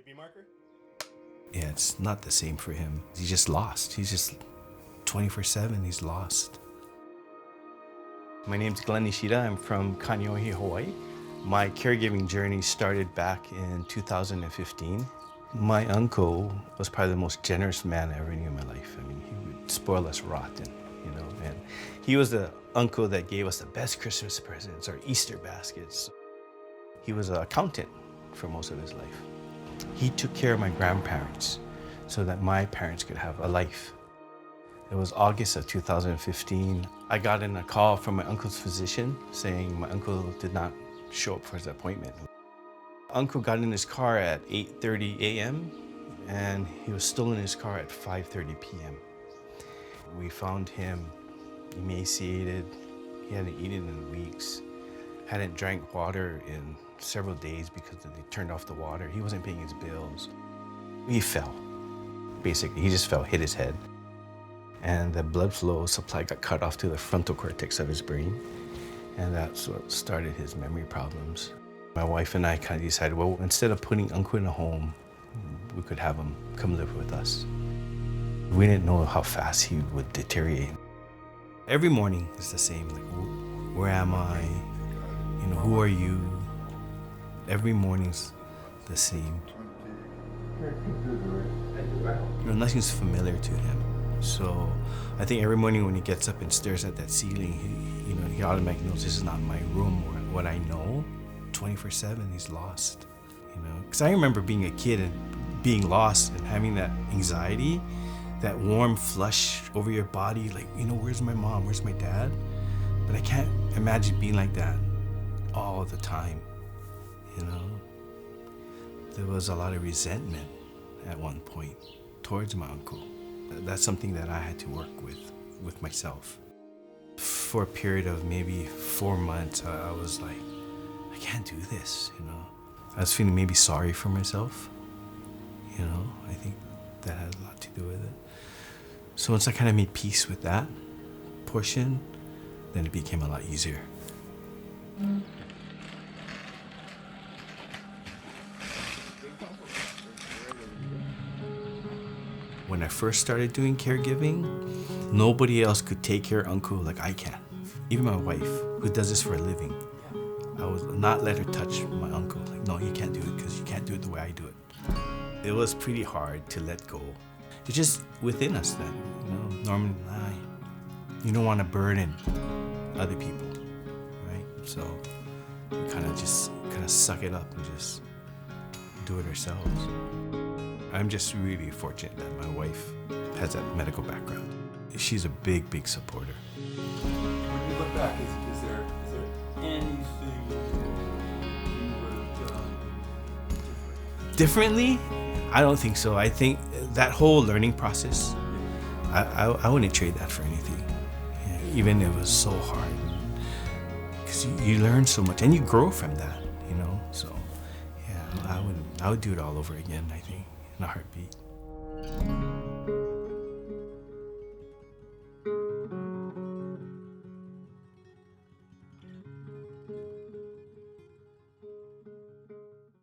Maybe marker? Yeah, it's not the same for him. He's just lost. He's just 24/7, he's lost. My name's Nishida. I'm from Kaneohe, Hawaii. My caregiving journey started back in 2015. My uncle was probably the most generous man I ever knew in my life. I mean, he would spoil us rotten, and he was the uncle that gave us the best Christmas presents or Easter baskets. He was an accountant for most of his life. He took care of my grandparents so that my parents could have a life. It was August of 2015. I got in a call from my uncle's physician saying my uncle did not show up for his appointment. Uncle got in his car at 8:30 a.m. and he was still in his car at 5:30 p.m. We found him emaciated. He hadn't eaten in weeks, hadn't drank water in several days because they turned off the water. He wasn't paying his bills. He fell, basically. He just fell, hit his head. And the blood flow supply got cut off to the frontal cortex of his brain. And that's what started his memory problems. My wife and I kind of decided, well, instead of putting Uncle in a home, we could have him come live with us. We didn't know how fast he would deteriorate. Every morning is the same, like, where am I? Who are you? Every morning's the same. Nothing's familiar to him. So I think every morning when he gets up and stares at that ceiling, he automatically knows this is not my room or what I know. 24/7, he's lost. Because I remember being a kid and being lost and having that anxiety, that warm flush over your body, like, where's my mom, where's my dad? But I can't imagine being like that all the time. There was a lot of resentment at one point towards my uncle. That's something that I had to work with myself. For a period of maybe 4 months, I was like, I can't do this, I was feeling maybe sorry for myself. I think that had a lot to do with it. So once I kind of made peace with that portion, then it became a lot easier. When I first started doing caregiving, nobody else could take care of Uncle like I can. Even my wife, who does this for a living, I would not let her touch my uncle. Like, no, you can't do it because you can't do it the way I do it. It was pretty hard to let go. It's just within us that, normally, you don't want to burden other people, right? So we kind of suck it up and just do it ourselves. I'm just really fortunate that my wife has that medical background. She's a big, big supporter. When you look back, is there anything you would have done differently? I don't think so. I think that whole learning process, I wouldn't trade that for anything. Even if it was so hard. Because you learn so much and you grow from that, So, yeah, I would do it all over again, I think. In a heartbeat.